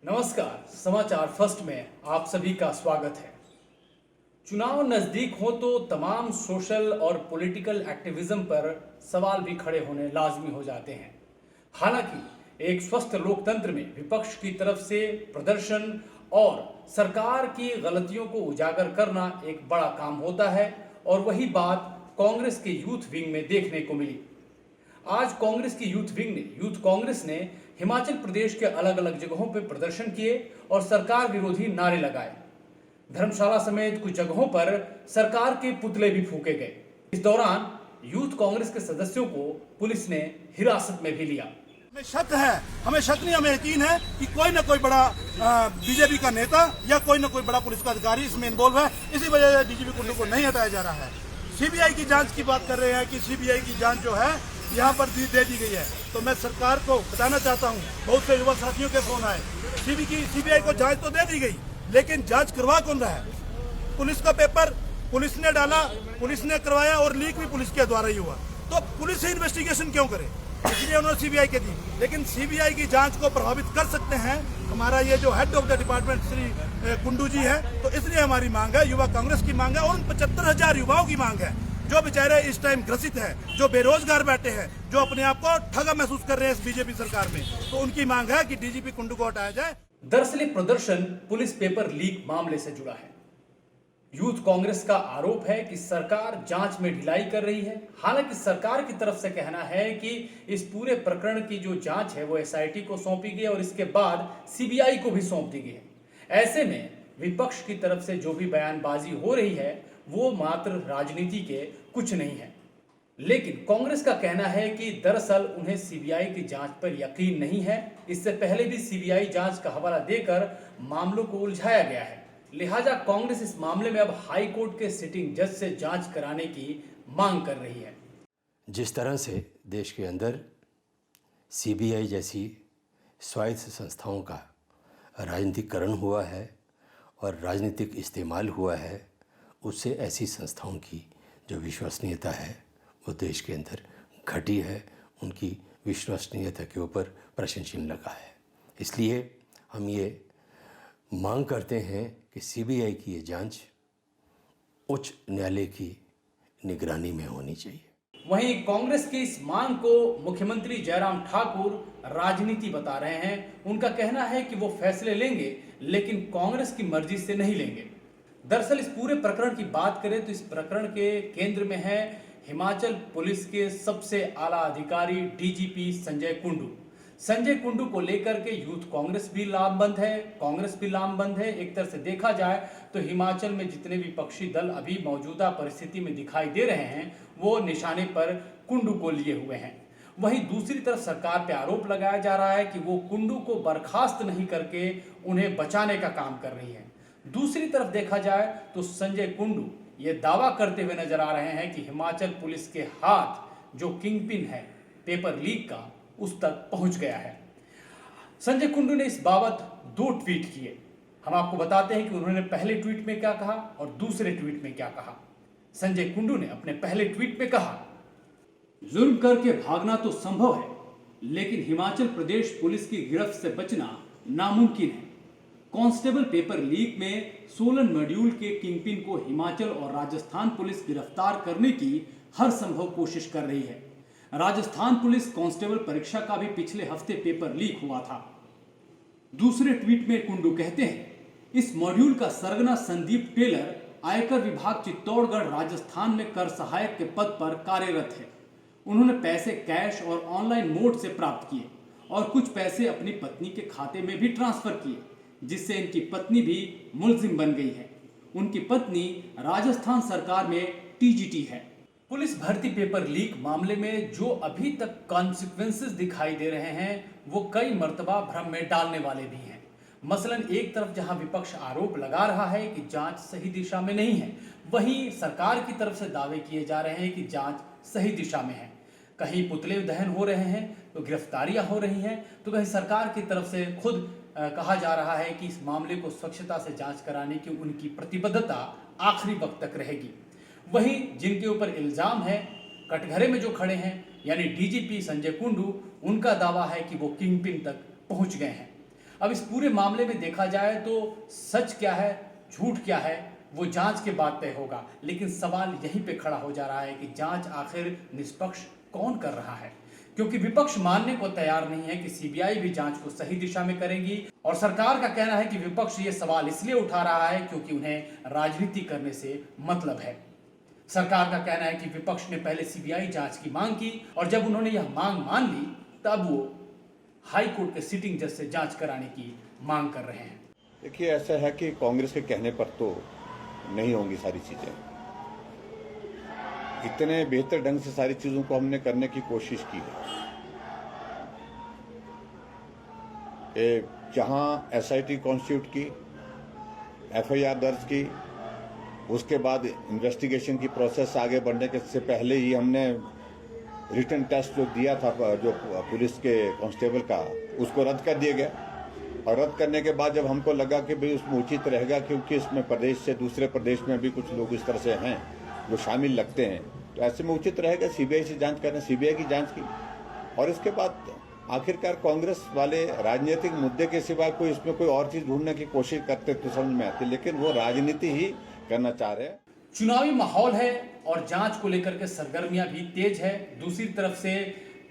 नमस्कार, समाचार फर्स्ट में आप सभी का स्वागत है। चुनाव नजदीक हो तो तमाम सोशल और पॉलिटिकल एक्टिविज्म पर सवाल भी खड़े होने लाजमी हो जाते हैं। हालांकि एक स्वस्थ लोकतंत्र में विपक्ष की तरफ से प्रदर्शन और सरकार की गलतियों को उजागर करना एक बड़ा काम होता है और वही बात कांग्रेस के यूथ विंग में देखने को मिली। आज कांग्रेस की यूथ कांग्रेस ने हिमाचल प्रदेश के अलग अलग जगहों पर प्रदर्शन किए और सरकार विरोधी नारे लगाए। धर्मशाला समेत कुछ जगहों पर सरकार के पुतले भी फूके गए। इस दौरान यूथ कांग्रेस के सदस्यों को पुलिस ने हिरासत में भी लिया। हमें शक है, हमें शक नहीं, हमें यकीन है कि कोई न कोई बड़ा बीजेपी का नेता या कोई न कोई बड़ा पुलिस का अधिकारी इसमें इन्वॉल्व है। इसी वजह से डीजीपी कुंडू को नहीं हटाया जा रहा है। सीबीआई की जांच की बात कर रहे हैं कि सीबीआई की जांच जो है यहाँ पर दे दी गई है, तो मैं सरकार को बताना चाहता हूँ, बहुत से युवा साथियों के फोन आए, सीबीआई को जांच तो दे दी गई, लेकिन जांच करवा कौन रहा है? पुलिस का पेपर पुलिस ने डाला, पुलिस ने करवाया और लीक भी पुलिस के द्वारा ही हुआ, तो पुलिस ही इन्वेस्टिगेशन क्यों करे? इसलिए उन्होंने सीबीआई के दी, लेकिन सीबीआई की जांच को प्रभावित कर सकते हैं हमारा ये जो head of the department Shri Kundu ji है। तो इसलिए हमारी मांग है, युवा कांग्रेस की मांग है और उन 75,000 युवाओं की मांग है जो बेचारे इस टाइम ग्रसित है, जो बेरोजगार बैठे हैं, जो अपने आप को ठगा महसूस कर रहे हैं इस बीजेपी सरकार में, तो उनकी मांग है कि डीजीपी कुंडू को हटाया जाए। दरअसल प्रदर्शन पुलिस पेपर लीक मामले से जुड़ा है। यूथ कांग्रेस का आरोप है कि सरकार जांच में ढिलाई कर रही है। हालांकि सरकार की तरफ से कहना है कि इस पूरे प्रकरण की जो जांच है वो एसआईटी को सौंपी गई और इसके बाद सीबीआई को भी सौंप दी गई है। ऐसे में विपक्ष की तरफ से जो भी बयानबाजी हो रही है वो मात्र राजनीति के कुछ नहीं है। लेकिन कांग्रेस का कहना है कि दरअसल उन्हें सीबीआई की जांच पर यकीन नहीं है। इससे पहले भी सीबीआई जांच का हवाला देकर मामलों को उलझाया गया है। लिहाजा कांग्रेस इस मामले में अब हाई कोर्ट के सिटिंग जज से जांच कराने की मांग कर रही है। जिस तरह से देश के अंदर सीबीआई जैसी स्वायत्त संस्थाओं का राजनीतिकरण हुआ है और राजनीतिक इस्तेमाल हुआ है, उससे ऐसी संस्थाओं की जो विश्वसनीयता है वो देश के अंदर घटी है। उनकी विश्वसनीयता के ऊपर प्रश्न चिन्ह लगा है। इसलिए हम ये मांग करते हैं कि सीबीआई की ये जांच उच्च न्यायालय की निगरानी में होनी चाहिए। वहीं कांग्रेस की इस मांग को मुख्यमंत्री जयराम ठाकुर राजनीति बता रहे हैं। उनका कहना है कि वो फैसले लेंगे लेकिन कांग्रेस की मर्जी से नहीं लेंगे। दरअसल इस पूरे प्रकरण की बात करें तो इस प्रकरण के केंद्र में है हिमाचल पुलिस के सबसे आला अधिकारी डीजीपी संजय कुंडू। संजय कुंडू को लेकर के यूथ कांग्रेस भी लामबंद है, कांग्रेस भी लामबंद है। एक तरह से देखा जाए तो हिमाचल में जितने विपक्षी दल अभी मौजूदा परिस्थिति में दिखाई दे रहे हैं वो निशाने पर कुंडू को लिए हुए हैं। वहीं दूसरी तरफ सरकार पे आरोप लगाया जा रहा है कि वो कुंडू को बर्खास्त नहीं करके उन्हें बचाने का काम कर रही है। दूसरी तरफ देखा जाए तो संजय कुंडू ये दावा करते हुए नजर आ रहे हैं कि हिमाचल पुलिस के हाथ जो किंगपिन है पेपर लीक का उस तक पहुंच गया है। संजय कुंडू ने इस बाबत 2 ट्वीट किए। हम आपको बताते हैं कि उन्होंने पहले ट्वीट में क्या कहा और दूसरे ट्वीट में क्या कहा। संजय कुंडू ने अपने पहले ट्वीट में कहा, जुर्म करके भागना तो संभव है लेकिन हिमाचल प्रदेश पुलिस की गिरफ्त से बचना नामुमकिन है। कांस्टेबल पेपर लीक में सोलन मॉड्यूल के किंगपिन को हिमाचल और राजस्थान पुलिस गिरफ्तार करने की हर संभव कोशिश कर रही है। राजस्थान पुलिस कांस्टेबल परीक्षा का भी पिछले हफ्ते पेपर लीक हुआ था। दूसरे ट्वीट में कुंडू कहते हैं, इस मॉड्यूल का सरगना संदीप टेलर आयकर विभाग चित्तौड़गढ़ राजस्थान में कर सहायक के पद पर कार्यरत है। उन्होंने पैसे कैश और ऑनलाइन मोड से प्राप्त किए और कुछ पैसे अपनी पत्नी के खाते में भी ट्रांसफर किए, जिससे इनकी पत्नी भी मुलजिम बन गई है। उनकी पत्नी राजस्थान सरकार में टीजीटी है। पुलिस भर्ती पेपर लीक मामले में जो अभी तक कॉन्सिक्वेंसेस दिखाई दे रहे हैं वो कई मर्तबा भ्रम में डालने वाले भी हैं। मसलन एक तरफ जहां विपक्ष आरोप लगा रहा है कि जांच सही दिशा में नहीं है, वहीं सरकार की तरफ से दावे किए जा रहे हैं कि जांच सही दिशा में है। कहीं पुतले दहन हो रहे हैं तो गिरफ्तारियां हो रही हैं, तो कहीं सरकार की तरफ से खुद कहा जा रहा है कि इस मामले को स्वच्छता से जांच कराने की उनकी प्रतिबद्धता आखिरी वक्त तक रहेगी। वहीं जिनके ऊपर इल्जाम है कटघरे में जो खड़े हैं यानी डीजीपी संजय कुंडू, उनका दावा है कि वो किंगपिन तक पहुंच गए हैं। अब इस पूरे मामले में देखा जाए तो सच क्या है, झूठ क्या है, वो जांच के बाद तय होगा। लेकिन सवाल यहीं पे खड़ा हो जा रहा है कि जांच आखिर निष्पक्ष कौन कर रहा है, क्योंकि विपक्ष मानने को तैयार नहीं है कि सीबीआई भी जांच को सही दिशा में करेगी। और सरकार का कहना है कि विपक्ष ये सवाल इसलिए उठा रहा है क्योंकि उन्हें राजनीति करने से मतलब है। सरकार का कहना है कि विपक्ष ने पहले सीबीआई जांच की मांग की और जब उन्होंने यह मांग मान ली तब वो हाई कोर्ट के सिटिंग जज से जांच कराने की मांग कर रहे हैं। देखिए, ऐसा है कि कांग्रेस के कहने पर तो नहीं होंगी सारी चीजें। इतने बेहतर ढंग से सारी चीजों को हमने करने की कोशिश की है। जहां एसआईटी कॉन्स्टिट्यूट की, एफआईआर दर्ज की, उसके बाद इन्वेस्टिगेशन की प्रोसेस आगे बढ़ने के से पहले ही हमने रिटन टेस्ट जो दिया था जो पुलिस के कांस्टेबल का, उसको रद्द कर दिया गया। और रद्द करने के बाद जब हमको लगा कि भाई उसमें उचित रहेगा, क्योंकि इसमें प्रदेश से दूसरे प्रदेश में भी कुछ लोग इस तरह से हैं जो शामिल लगते हैं, तो ऐसे में उचित रहेगा सीबीआई से जांच करना। सीबीआई की जांच की और इसके बाद आखिरकार कांग्रेस वाले राजनीतिक मुद्दे के सिवा कोई इसमें कोई और चीज ढूंढने की कोशिश करते तो समझ में आती, लेकिन वो राजनीति ही करना चाह रहे हैं। चुनावी माहौल है और जांच को लेकर के सरगर्मियां भी तेज है। दूसरी तरफ से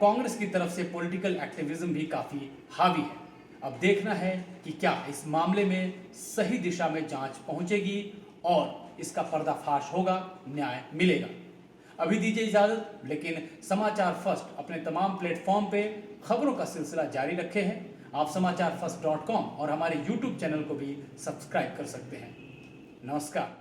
कांग्रेस की तरफ से पॉलिटिकल एक्टिविज्म भी काफी हावी है। अब देखना है कि क्या इस मामले में सही दिशा में जांच पहुंचेगी और इसका पर्दाफाश होगा, न्याय मिलेगा। अभी दीजिए इजाजत, लेकिन समाचार फर्स्ट अपने तमाम प्लेटफॉर्म पे खबरों का सिलसिला जारी रखे हैं। आप समाचारफर्स्ट.com और हमारे YouTube चैनल को भी सब्सक्राइब कर सकते हैं। नमस्कार।